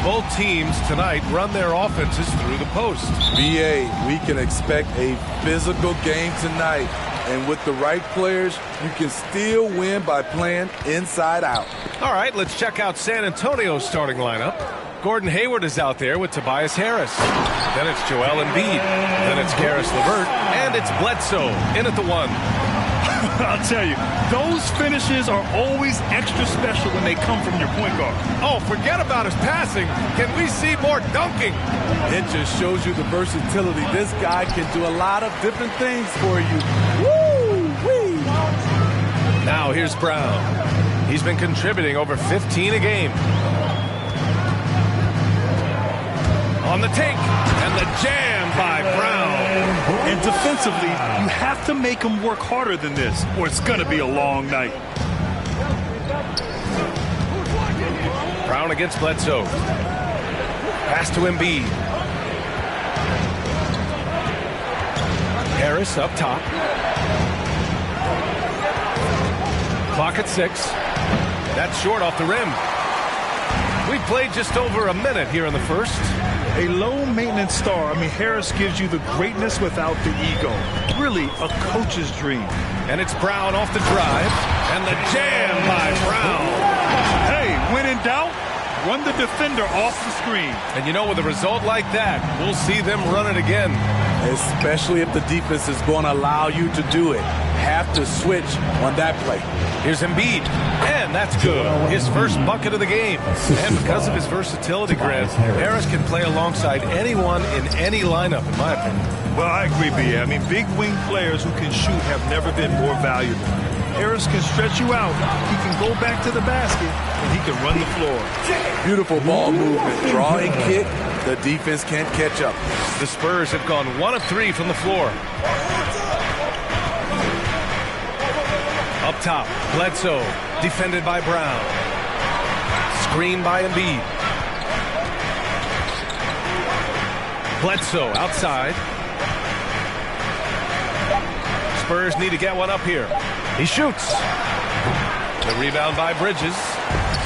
Both teams tonight run their offenses through the post. BA, we can expect a physical game tonight. And with the right players, you can still win by playing inside out. All right, let's check out San Antonio's starting lineup. Gordon Hayward is out there with Tobias Harris. Then it's Joel Embiid. Then it's Karis LeVert. And it's Bledsoe in at the 1. I'll tell you, those finishes are always extra special when they come from your point guard. Oh, forget about his passing. Can we see more dunking? It just shows you the versatility. This guy can do a lot of different things for you. Woo-wee! Now here's Brown. He's been contributing over 15 a game. On the take, and the jam by Brown. And defensively, you have to make him work harder than this, or it's going to be a long night. Brown against Bledsoe. Pass to Embiid. Harris up top. Clock at 6. That's short off the rim. We played just over a minute here in the first. A low-maintenance star. I mean, Harris gives you the greatness without the ego. Really a coach's dream. And it's Brown off the drive. And the jam by Brown. Hey, when in doubt, run the defender off the screen. And you know, with a result like that, we'll see them run it again. Especially if the defense is going to allow you to do it. Have to switch on that play. Here's Embiid, and that's good. His first bucket of the game. And because of his versatility, Grant, Harris can play alongside anyone in any lineup, in my opinion. Well, I agree, B.A. I mean, big wing players who can shoot have never been more valuable. Harris can stretch you out. He can go back to the basket, and he can run the floor. Beautiful ball movement. Draw and kick. The defense can't catch up. The Spurs have gone 1 of 3 from the floor. Up top, Bledsoe, defended by Brown. Screen by Embiid. Bledsoe outside. Spurs need to get one up here. He shoots. The rebound by Bridges.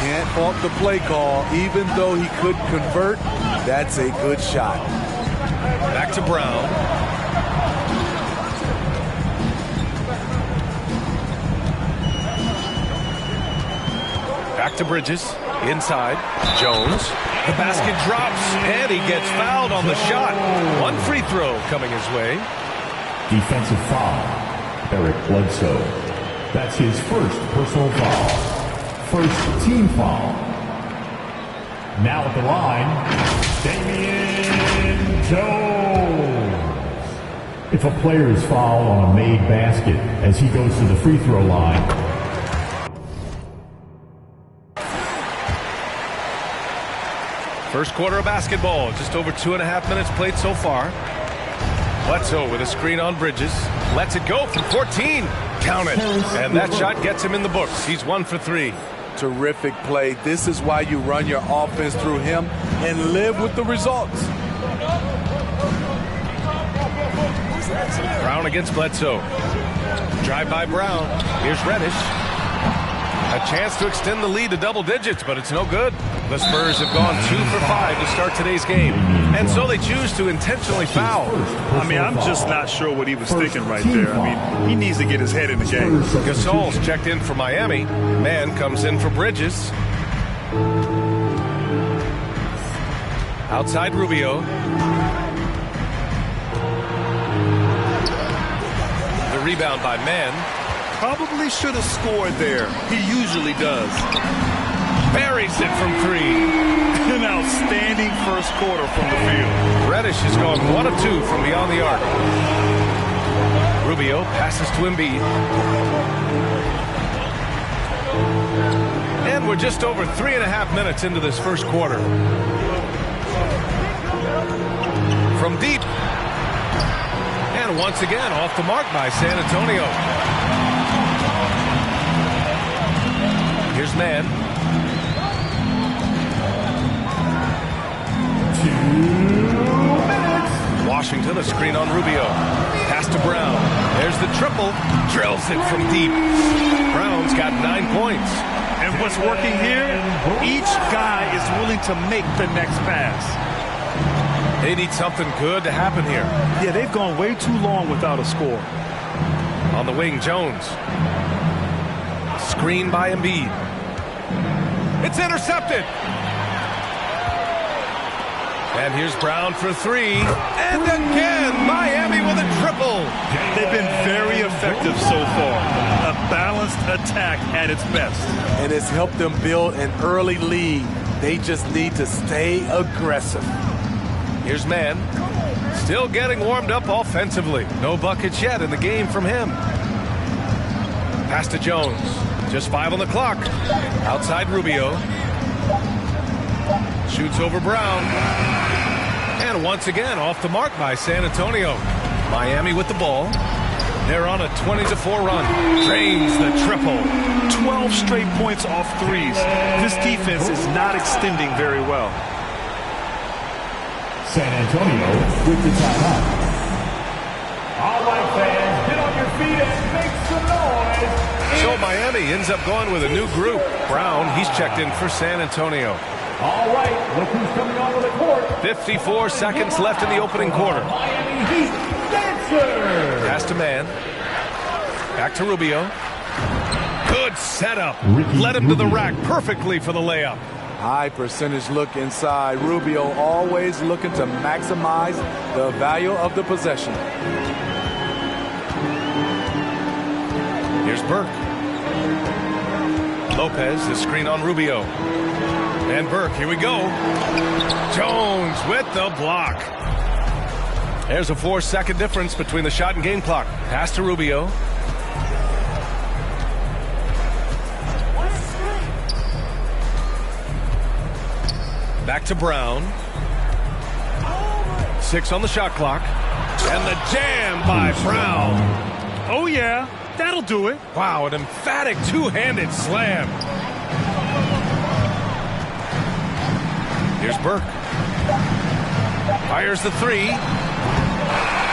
Can't fault the play call. Even though he could convert, that's a good shot. Back to Brown. Back to Bridges. Inside. Jones. The basket drops, and he gets fouled on the shot. One free throw coming his way. Defensive foul. Eric Bledsoe. That's his first personal foul. First team foul. Now at the line, Damian Jones. If a player is fouled on a made basket as he goes to the free throw line. First quarter of basketball, just over 2.5 minutes played so far. Bledsoe with a screen on Bridges. Lets it go from 14. Count it. And that shot gets him in the books. He's 1 for 3. Terrific play. This is why you run your offense through him and live with the results. Brown against Bledsoe. Drive by Brown. Here's Reddish. A chance to extend the lead to double digits, but it's no good. The Spurs have gone 2 for 5 to start today's game, and so they choose to intentionally foul. I mean, I'm just not sure what he was thinking right there. I mean, he needs to get his head in the game. Gasol's checked in for Miami. Man comes in for Bridges. Outside Rubio. The rebound by Mann. Probably should have scored there. He usually does. Buries it from 3. An outstanding first quarter from the field. Reddish has gone 1 of 2 from beyond the arc. Rubio passes to Embiid. And we're just over 3.5 minutes into this first quarter. From deep. And once again, off the mark by San Antonio. Here's Mann. 2 minutes. Washington, a screen on Rubio. Pass to Brown. There's the triple. Drills it from deep. Brown's got 9 points. And And what's working here, each guy is willing to make the next pass. They need something good to happen here. Yeah, they've gone way too long without a score. On the wing, Jones. Screen by Embiid. It's intercepted. And here's Brown for three. And again, Miami with a triple. They've been very effective so far. A balanced attack at its best. And it's helped them build an early lead. They just need to stay aggressive. Here's Mann. Still getting warmed up offensively. No buckets yet in the game from him. Pass to Jones. Just 5 on the clock. Outside Rubio. Shoots over Brown. And once again off the mark by San Antonio. Miami with the ball. They're on a 20-4 run. Drains the triple. 12 straight points off threes. This defense is not extending very well. San Antonio with the timeout. All right, fans, get on your feet and make some noise. So Miami ends up going with a new group. Brown, he's checked in for San Antonio. All right, look who's coming onto the court. 54 seconds left in the opening quarter. Miami Heat dancer. Pass to Mann. Back to Rubio. Good setup. Led him to the rack perfectly for the layup. High percentage look inside. Rubio always looking to maximize the value of the possession. Here's Burke. Lopez, the screen on Rubio. And Burke, here we go. Jones with the block. There's a 4-second difference between the shot and game clock. Pass to Rubio. Back to Brown. 6 on the shot clock. And the jam by Brown. Oh, yeah, that'll do it. Wow, an emphatic two-handed slam. Here's Burke. Fires the three.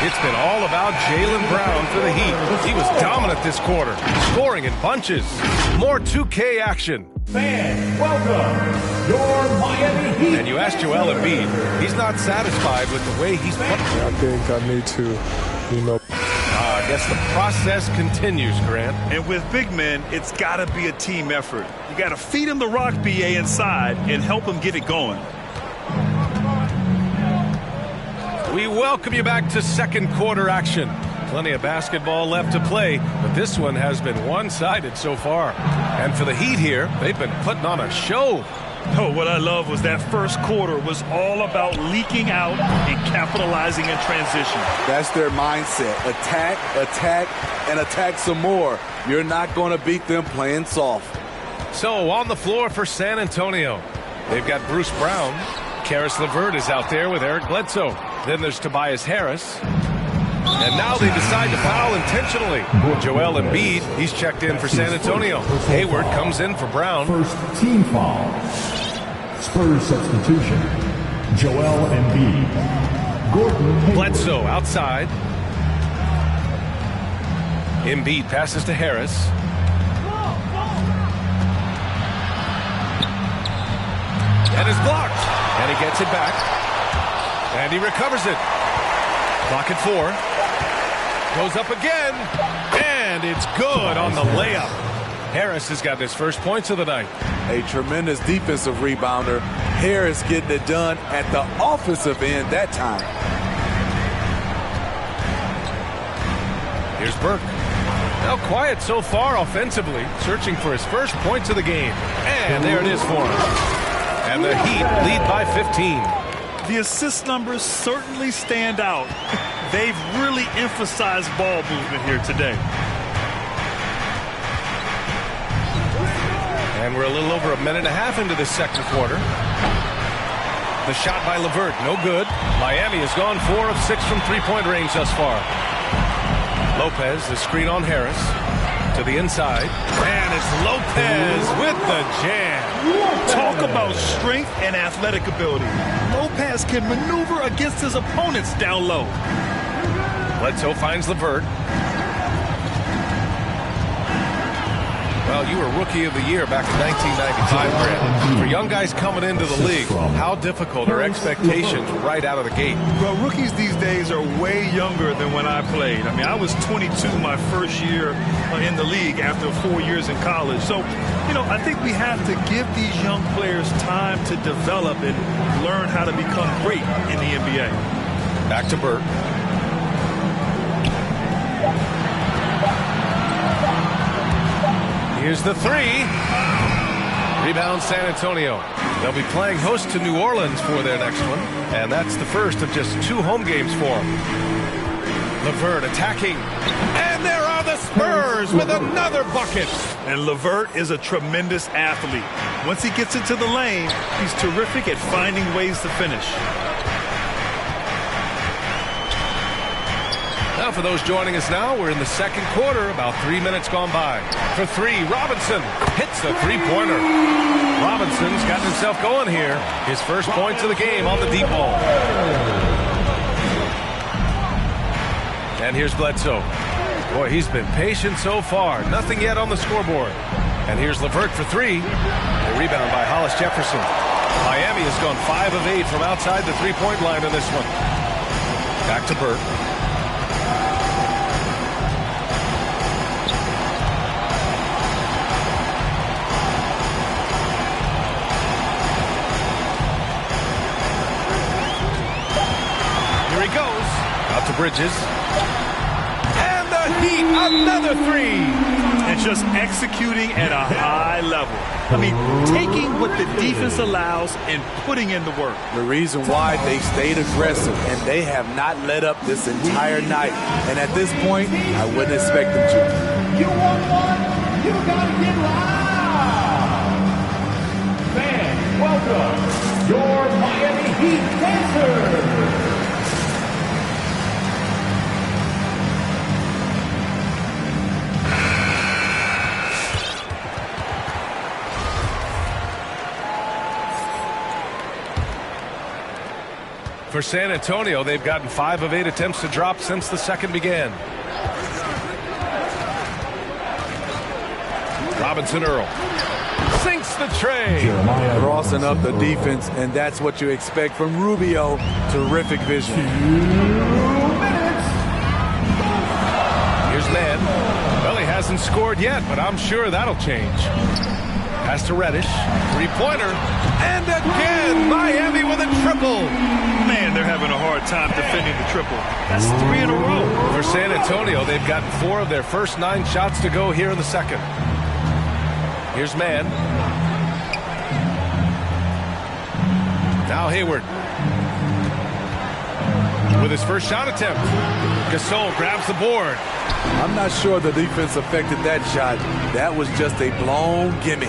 It's been all about Jaylen Brown for the Heat. He was dominant this quarter, scoring in bunches. More 2K action. Fans, welcome your Miami Heat. And you asked Joel Embiid. He's not satisfied with the way he's playing. I think I need to, I guess the process continues, Grant. And with big men, it's got to be a team effort. You got to feed him the rock, BA, inside and help him get it going. We welcome you back to second quarter action. Plenty of basketball left to play, but this one has been one-sided so far. And for the Heat here, they've been putting on a show. Oh, what I love was that first quarter was all about leaking out and capitalizing in transition. That's their mindset. Attack, attack, and attack some more. You're not going to beat them playing soft. So on the floor for San Antonio, they've got Bruce Brown. Karis LeVert is out there with Eric Bledsoe. Then there's Tobias Harris. And now they decide to foul intentionally. Joel Embiid, he's checked in for San Antonio. Hayward comes in for Brown. First team foul. Spurs substitution. Joel Embiid. Gordon Hayward. Bledsoe outside. Embiid passes to Harris. And is blocked. And he gets it back. And he recovers it. Clock at 4. Goes up again. And it's good on the layup. Harris has got his first points of the night. A tremendous defensive rebounder. Harris getting it done at the offensive end that time. Here's Burke. Now quiet so far offensively, searching for his first points of the game. And there it is for him. And the Heat lead by 15. The assist numbers certainly stand out. They've really emphasized ball movement here today. And we're a little over a minute and a half into this second quarter. The shot by LeVert, no good. Miami has gone 4 of 6 from three-point range thus far. Lopez, the screen on Harris. To the inside. And it's Lopez with the jam. Talk about strength and athletic ability. Lopez can maneuver against his opponents down low. Bledsoe finds LeVert. Well, you were Rookie of the Year back in 1995, Grant. For young guys coming into the league, how difficult are expectations right out of the gate? Well, rookies these days are way younger than when I played. I mean, I was 22 my first year in the league after 4 years in college. So, you know, I think we have to give these young players time to develop and learn how to become great in the NBA. Back to Burt. Here's the three. Rebound San Antonio. They'll be playing host to New Orleans for their next one, and that's the first of just 2 home games for them. LeVert attacking, and there are the Spurs with another bucket. And LeVert is a tremendous athlete. Once he gets into the lane, he's terrific at finding ways to finish. Now for those joining us now, we're in the second quarter, about 3 minutes gone by. For three, Robinson hits the three-pointer. Robinson's gotten himself going here. His first points of the game on the deep ball. And here's Bledsoe. Boy, he's been patient so far. Nothing yet on the scoreboard. And here's LeVert for three. A rebound by Hollis Jefferson. Miami has gone 5 of 8 from outside the three-point line in this one. Back to Burt. To Bridges. And the Heat, another three. And just executing at a high level. I mean, taking what the defense allows and putting in the work. The reason why they stayed aggressive, and they have not let up this entire night. And at this point, I wouldn't expect them to. You want one? You gotta get loud. Fans, welcome your Miami Heat dancers. For San Antonio, they've gotten 5 of 8 attempts to drop since the second began. Robinson Earl sinks the tray. Crossing up the defense, and that's what you expect from Rubio. Terrific vision. 2 minutes. Here's Mann. Well, he hasn't scored yet, but I'm sure that'll change. Pass to Reddish. Three-pointer. And again, Miami with a triple. Man, they're having a hard time defending the triple. That's 3 in a row. For San Antonio, they've gotten 4 of their first 9 shots to go here in the second. Here's Mann. Now Hayward. With his first shot attempt. Gasol grabs the board. I'm not sure the defense affected that shot. That was just a blown gimme.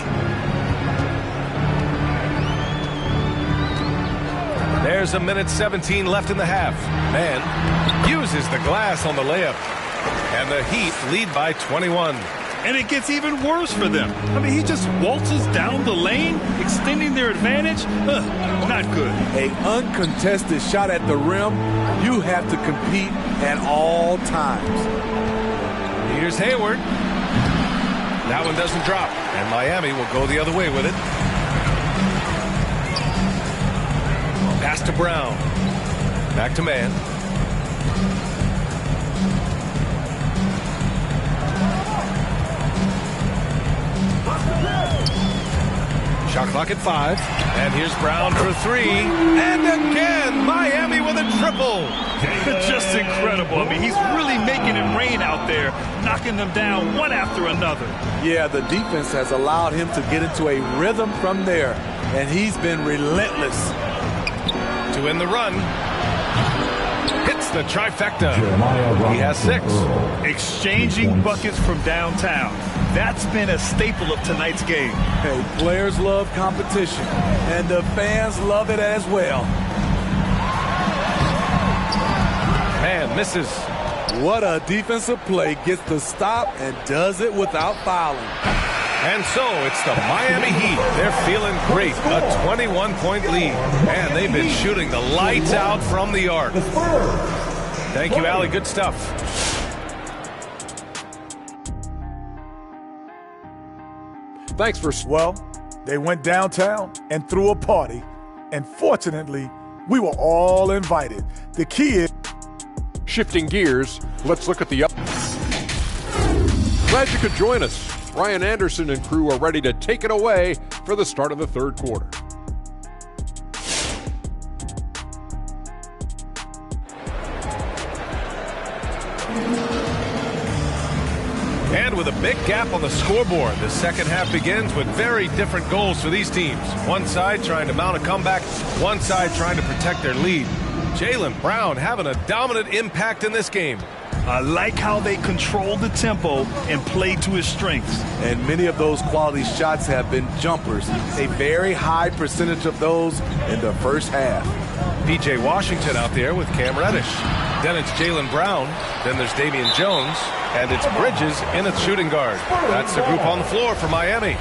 There's a minute 17 left in the half. Mann uses the glass on the layup. And the Heat lead by 21. And it gets even worse for them. I mean, he just waltzes down the lane, extending their advantage. Not good. An uncontested shot at the rim, you have to compete at all times. Here's Hayward. That one doesn't drop. And Miami will go the other way with it. Pass to Brown. Back to Mann. Shot clock at 5. And here's Brown for 3. And again, Miami with a triple. Just incredible. I mean, he's really making it rain out there, knocking them down one after another. Yeah, the defense has allowed him to get into a rhythm from there, and he's been relentless. To win the run. Hits the trifecta. He has 6. Exchanging buckets from downtown. That's been a staple of tonight's game. Hey, players love competition, and the fans love it as well. Man misses. What a defensive play. Gets the stop and does it without fouling. And so it's the Miami Heat. They're feeling great. A 21-point lead. And they've been shooting the lights out from the arc. Thank you, Allie. Good stuff. Thanks for... Well, they went downtown and threw a party, and fortunately, we were all invited. The key is... Shifting gears, let's look at the... Glad you could join us. Ryan Anderson and crew are ready to take it away for the start of the third quarter. And with a big gap on the scoreboard, the second half begins with very different goals for these teams. One side trying to mount a comeback, one side trying to protect their lead. Jaylen Brown having a dominant impact in this game. I like how they control the tempo and play to his strengths. And many of those quality shots have been jumpers. A very high percentage of those in the first half. PJ Washington out there with Cam Reddish. Then it's Jaylen Brown. Then there's Damian Jones. And it's Bridges in its shooting guard. That's the group on the floor for Miami.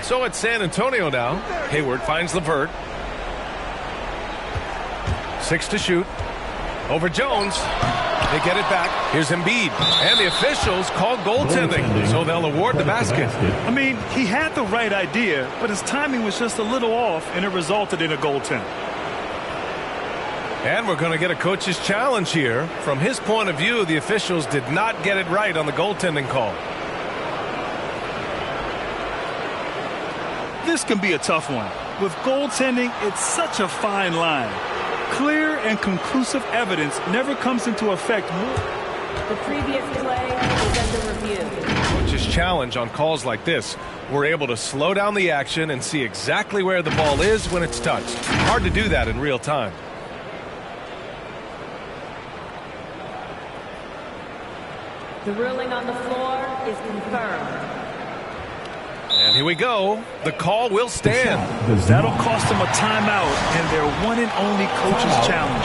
So it's San Antonio now. Hayward finds LeVert. 6 to shoot. Over Jones. They get it back. Here's Embiid. And the officials call goaltending, so they'll award the basket. I mean, he had the right idea, but his timing was just a little off, and it resulted in a goaltend. And we're going to get a coach's challenge here. From his point of view, the officials did not get it right on the goaltending call. This can be a tough one. With goaltending, it's such a fine line. Clear and conclusive evidence never comes into effect. The previous play is under review. Coach's challenge on calls like this. We're able to slow down the action and see exactly where the ball is when it's touched. Hard to do that in real time. The ruling on the floor is confirmed. And here we go. The call will stand. That'll cost them a timeout and their one and only coach's challenge.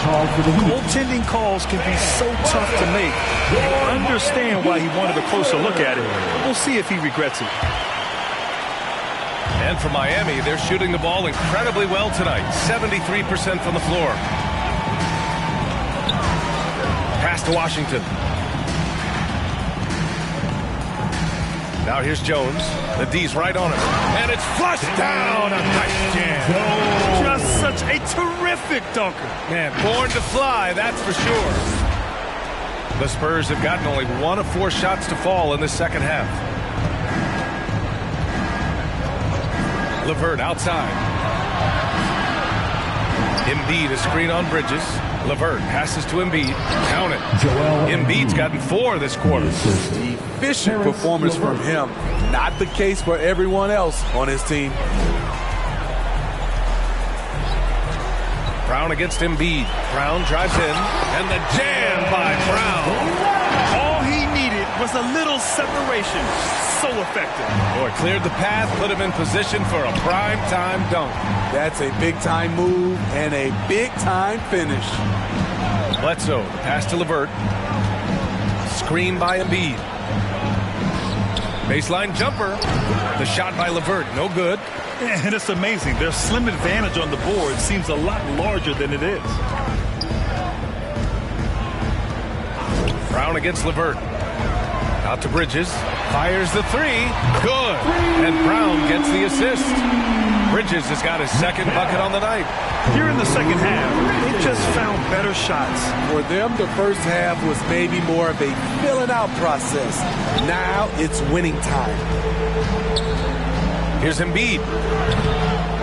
Goaltending calls can be so tough to make. I understand why he wanted a closer look at it. We'll see if he regrets it. And for Miami, they're shooting the ball incredibly well tonight. 73% from the floor. Pass to Washington. Now here's Jones. The D's right on him. And it's flushed down. A nice jam. Just such a terrific dunker. Man, born to fly, that's for sure. The Spurs have gotten only 1 of 4 shots to fall in the second half. LeVert outside. Embiid a screen on Bridges. LeVert passes to Embiid. Count it. Embiid's gotten 4 this quarter. Efficient performance from him. Not the case for everyone else on his team. Brown against Embiid. Brown drives in. And the jam by Brown. All he needed was a little separation. So effective. Boy, cleared the path, put him in position for a prime-time dunk. That's a big-time move and a big-time finish. Bledsoe, pass to LeVert. Screen by Embiid. Baseline jumper. The shot by LeVert, no good. And it's amazing. Their slim advantage on the board seems a lot larger than it is. Brown against LeVert. Out to Bridges. Fires the 3. Good. And Brown gets the assist. Bridges has got his second bucket on the night. Here in the second half, they just found better shots. For them, the first half was maybe more of a filling out process. Now it's winning time. Here's Embiid.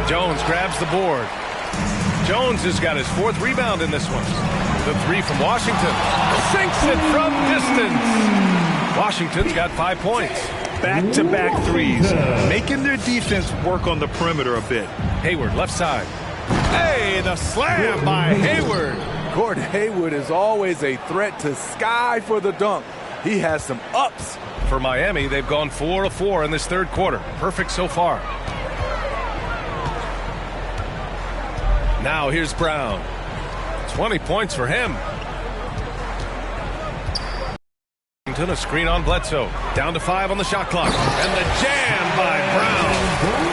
Jones grabs the board. Jones has got his 4th rebound in this one. The 3 from Washington. Sinks it from distance. Washington's got 5 points. Back-to-back threes, making their defense work on the perimeter a bit. Hayward, left side. Hey, the slam by Hayward. Gordon Hayward is always a threat to Sky for the dunk. He has some ups. For Miami, they've gone 4 of 4 in this third quarter. Perfect so far. Now here's Brown. 20 points for him. A screen on Bledsoe. Down to 5 on the shot clock. And the jam by Brown.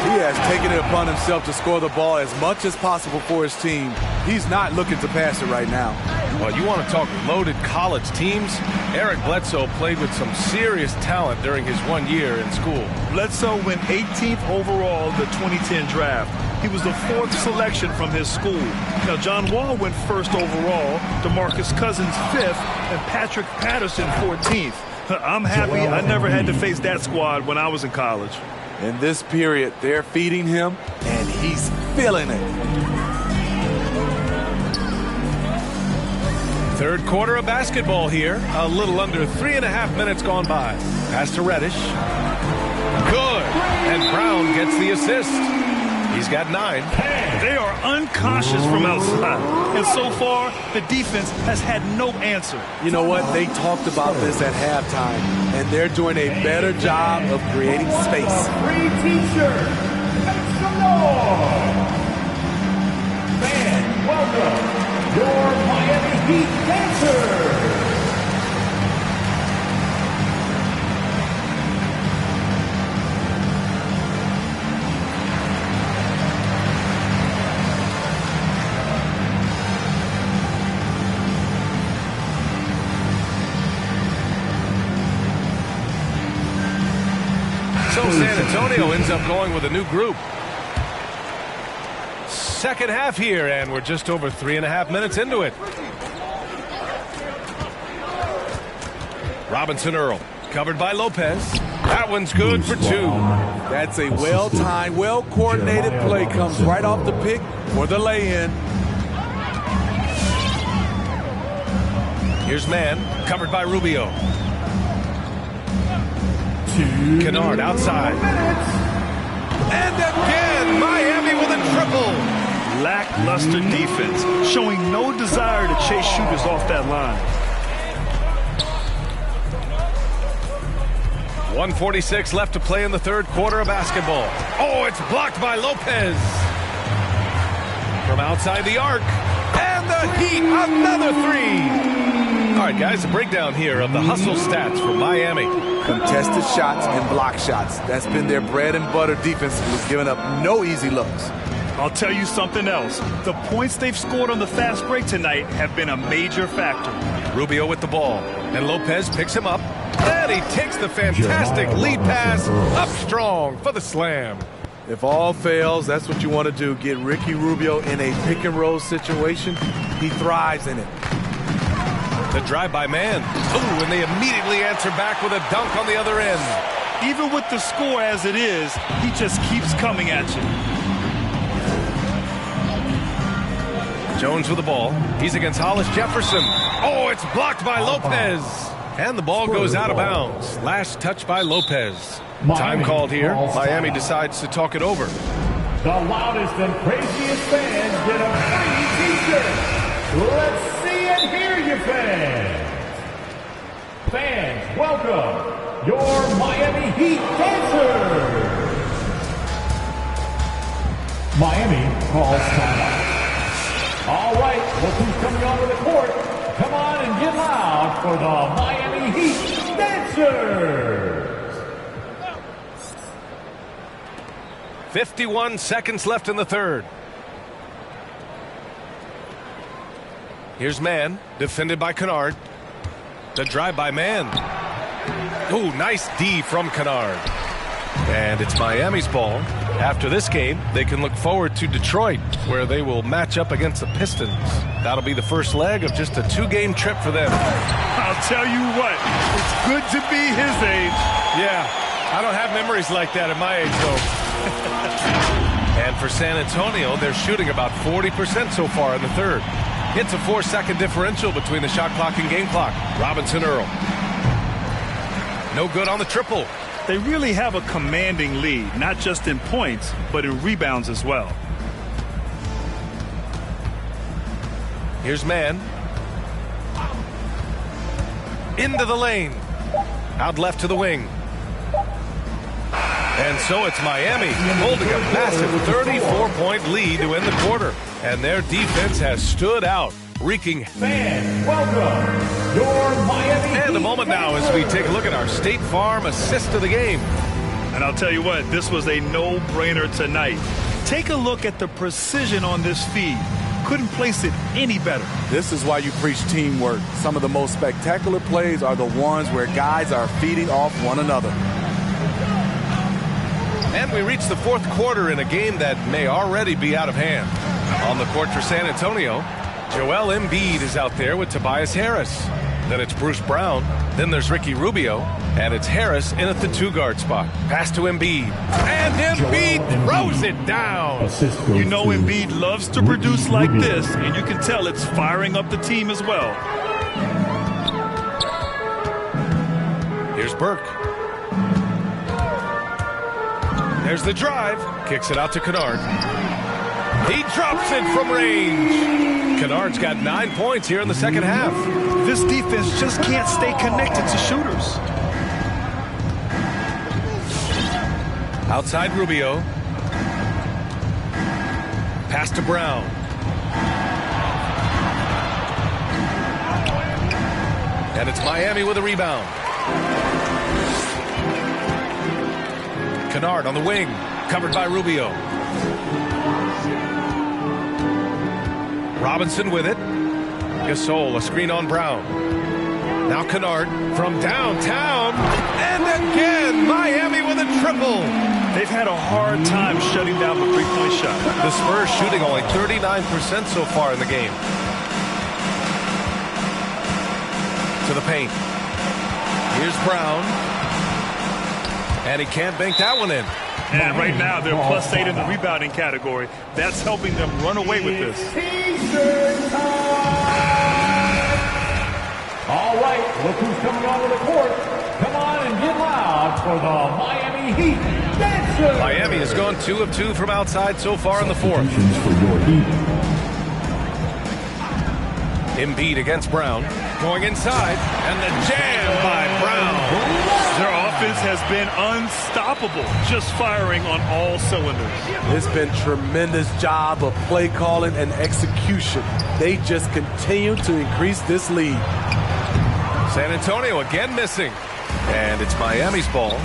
He has taken it upon himself to score the ball as much as possible for his team. He's not looking to pass it right now. Well, you want to talk loaded college teams? Eric Bledsoe played with some serious talent during his 1 year in school. Bledsoe went 18th overall in the 2010 draft. He was the 4th selection from his school. Now, John Wall went 1st overall, DeMarcus Cousins 5th, and Patrick Patterson 14th. I'm happy I never had to face that squad when I was in college. In this period, they're feeding him, and he's feeling it. Third quarter of basketball here. A little under 3.5 minutes gone by. Pass to Reddish. Good. And Brown gets the assist. He's got 9. They are unconscious from outside. And so far, the defense has had no answer. You know what? They talked about this at halftime, and they're doing a better job of creating space. Free t-shirt. Make some noise. Fans, welcome your Miami Heat dancers. So San Antonio ends up going with a new group. Second half here, and we're just over 3.5 minutes into it. Robinson Earl, covered by Lopez. That one's good for 2. That's a well-timed, well-coordinated play. Comes right off the pick for the lay-in. Here's Mann, covered by Rubio. Kennard outside. And again, Miami with a triple. Lackluster defense, showing no desire to chase shooters off that line. 1:46 left to play in the third quarter of basketball. Oh, it's blocked by Lopez. From outside the arc. And the Heat, another 3. All right, guys, a breakdown here of the hustle stats for Miami. Contested shots and block shots. That's been their bread and butter defense, who's given up no easy looks. I'll tell you something else. The points they've scored on the fast break tonight have been a major factor. Rubio with the ball, and Lopez picks him up. And he takes the fantastic lead pass up strong for the slam. If all fails, that's what you want to do. Get Ricky Rubio in a pick-and-roll situation. He thrives in it. The drive by Mann. Ooh, and they immediately answer back with a dunk on the other end. Even with the score as it is, he just keeps coming at you. Jones with the ball. He's against Hollis Jefferson. Oh, it's blocked by Lopez. And the ball goes out of bounds. Last touch by Lopez. Time called here. Miami decides to talk it over. The loudest and craziest fans get a free t-shirt. Let's see and hear you, fans. Fans, welcome your Miami Heat dancers. Miami calls timeout. All right, look who's coming onto the court. Come on and get loud for the Miami Heat dancers. 51 seconds left in the third. Here's Mann, defended by Kennard. The drive by Mann. Ooh, nice D from Kennard. And it's Miami's ball. After this game, they can look forward to Detroit, where they will match up against the Pistons. That'll be the first leg of just a 2-game trip for them. I'll tell you what, it's good to be his age. Yeah, I don't have memories like that at my age, though. And for San Antonio, they're shooting about 40% so far in the third. It's a 4-second differential between the shot clock and game clock. Robinson Earl. No good on the triple. They really have a commanding lead, not just in points, but in rebounds as well. Here's Mann. Into the lane. Out left to the wing. And so it's Miami holding a massive 34-point lead to end the quarter. And their defense has stood out, wreaking. Fans, welcome your Miami And a moment now as we take a look at our State Farm assist of the game. And I'll tell you what, this was a no-brainer tonight. Take a look at the precision on this feed. Couldn't place it any better. This is why you preach teamwork. Some of the most spectacular plays are the ones where guys are feeding off one another. And we reach the fourth quarter in a game that may already be out of hand. On the court for San Antonio, Joel Embiid is out there with Tobias Harris. Then it's Bruce Brown. Then there's Ricky Rubio. And it's Harris in at the two-guard spot. Pass to Embiid. And Embiid throws it down. You know Embiid loves to produce like this, and you can tell it's firing up the team as well. Here's Burke. There's the drive. Kicks it out to Kennard. He drops it from range. Kennard's got 9 points here in the second half. This defense just can't stay connected to shooters. Outside Rubio. Pass to Brown. And it's Miami with a rebound. Kennard on the wing. Covered by Rubio. Robinson with it. Gasol, a screen on Brown. Now Kennard from downtown. And again, Miami with a triple. They've had a hard time shutting down the three-point shot. The Spurs shooting only 39% so far in the game. To the paint. Here's Brown. And he can't bank that one in. And right now, they're +8 in the rebounding category. That's helping them run away with this. All right, look who's coming onto the court. Come on and get loud for the Miami Heat Dancers. Miami has gone 2 of 2 from outside so far in the fourth. Embiid against Brown. Going inside. And the jam by Brown. Their offense has been unstoppable, just firing on all cylinders. It's been tremendous job of play calling and execution. They just continue to increase this lead. San Antonio again missing. And it's Miami's ball.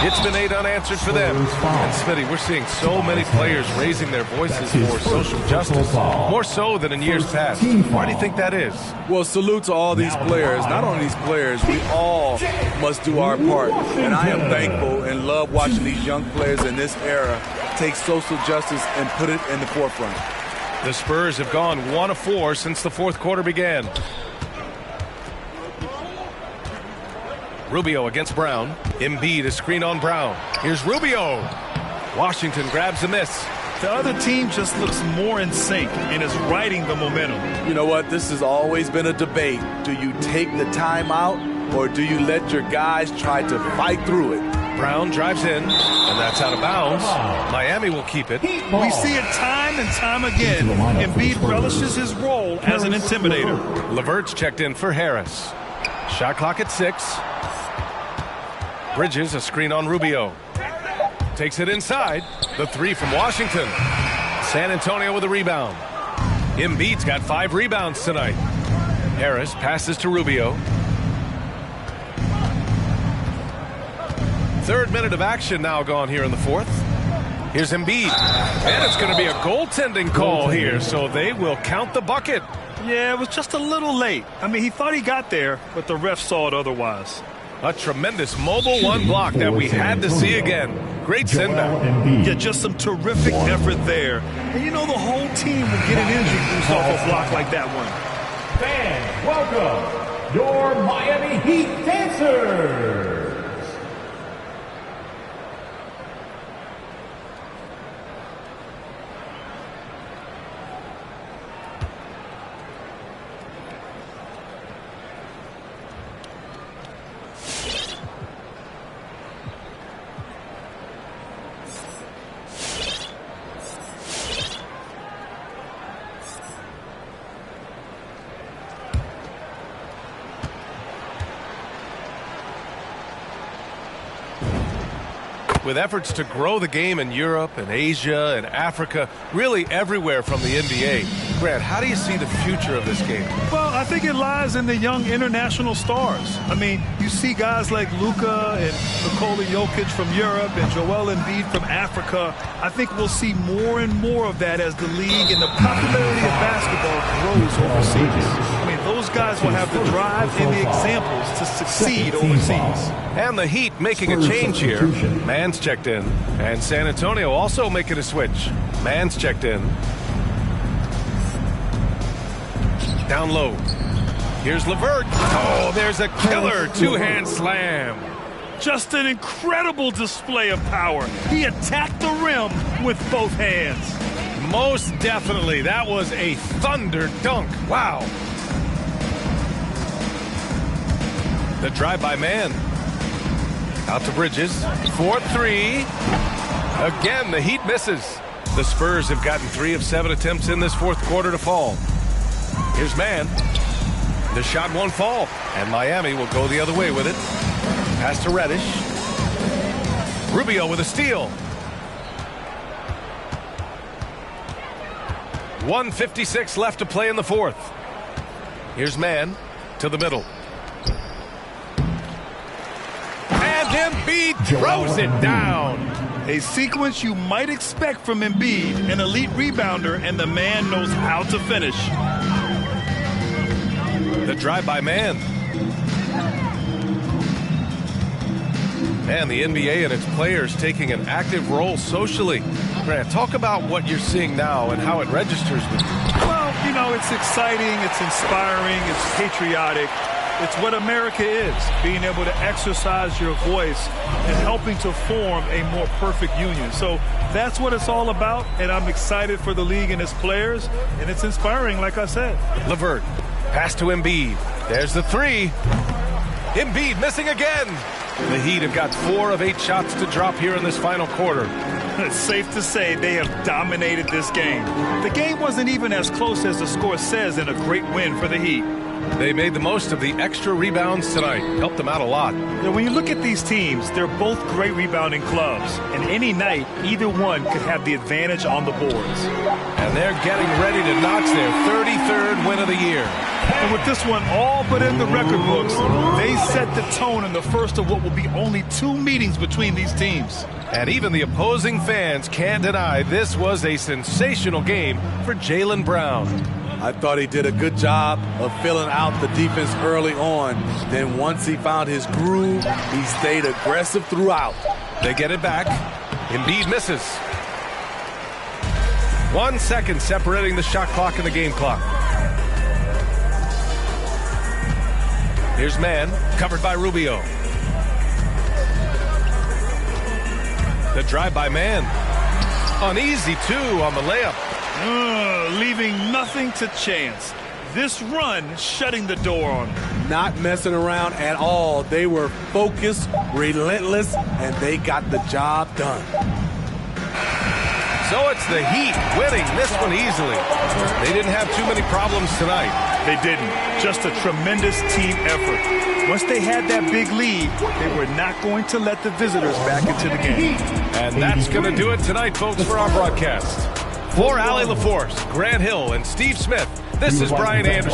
It's been 8 unanswered for them. And Smitty, we're seeing so many players raising their voices for social justice, more so than in years past. Why do you think that is? Well, salute to all these players. Not only these players, we all must do our part. And I am thankful and love watching these young players in this era take social justice and put it in the forefront. The Spurs have gone 1 of 4 since the fourth quarter began. Rubio against Brown. Embiid, a screen on Brown. Here's Rubio. Washington grabs a miss. The other team just looks more in sync and is riding the momentum. You know what? This has always been a debate. Do you take the timeout or do you let your guys try to fight through it? Brown drives in, and that's out of bounds. Miami will keep it. We see it time and time again. Embiid relishes his role as an intimidator. LeVert's checked in for Harris. Shot clock at 6. Bridges, a screen on Rubio. Takes it inside. The 3 from Washington. San Antonio with a rebound. Embiid's got 5 rebounds tonight. Harris passes to Rubio. 3rd minute of action now gone here in the fourth. Here's Embiid. And it's going to be a goaltending call here, so they will count the bucket. Yeah, it was just a little late. I mean, he thought he got there, but the ref saw it otherwise. A tremendous mobile one block that we had to see again. Great send-back. Yeah, just some terrific effort there. And you know the whole team will get an injury boost off a block like that one. Fans, welcome your Miami Heat Dancers. With efforts to grow the game in Europe and Asia and Africa, really everywhere from the NBA. Grant, how do you see the future of this game? Well, I think it lies in the young international stars. I mean, you see guys like Luka and Nikola Jokic from Europe and Joel Embiid from Africa. I think we'll see more and more of that as the league and the popularity of basketball grows overseas. I mean, those guys will have the drive and the examples to succeed overseas. And the Heat making a change here. Mann's checked in. And San Antonio also making a switch. Mann's checked in. Down low. Here's LeVert. Oh, there's a killer two-hand slam. Just an incredible display of power. He attacked the rim with both hands. Most definitely. That was a thunder dunk. Wow. The drive by Mann. Out to Bridges. 4-3. Again, the Heat misses. The Spurs have gotten 3 of 7 attempts in this fourth quarter to fall. Here's Mann. The shot won't fall. And Miami will go the other way with it. Pass to Reddish. Rubio with a steal. 1:56 left to play in the fourth. Here's Mann to the middle. And Embiid throws it down. A sequence you might expect from Embiid, an elite rebounder, and the man knows how to finish. The drive by Mann. And the NBA and its players taking an active role socially. Grant, talk about what you're seeing now and how it registers with you. Well, you know, it's exciting, it's inspiring, it's patriotic. It's what America is, being able to exercise your voice and helping to form a more perfect union. So that's what it's all about, and I'm excited for the league and its players, and it's inspiring, like I said. LeVert, pass to Embiid. There's the three. Embiid missing again. The Heat have got 4 of 8 shots to drop here in this final quarter. It's safe to say they have dominated this game. The game wasn't even as close as the score says in a great win for the Heat. They made the most of the extra rebounds tonight. Helped them out a lot. Now, when you look at these teams, they're both great rebounding clubs. And any night, either one could have the advantage on the boards. And they're getting ready to notch their 33rd win of the year. And with this one all but in the record books, they set the tone in the first of what will be only 2 meetings between these teams. And even the opposing fans can't deny this was a sensational game for Jaylen Brown. I thought he did a good job of filling out the defense early on. Then once he found his groove, he stayed aggressive throughout. They get it back. Embiid misses. 1 second separating the shot clock and the game clock. Here's Mann, covered by Rubio. The drive by Mann. Uneasy, too, on the layup. Leaving nothing to chance. This run shutting the door on them. Not messing around at all. They were focused, relentless, and they got the job done. So it's the Heat winning this one easily. They didn't have too many problems tonight. They didn't. Just a tremendous team effort. Once they had that big lead, they were not going to let the visitors back into the game. And that's going to do it tonight, folks, for our broadcast. For Allie LaForce, Grant Hill, and Steve Smith, this is Brian Anderson.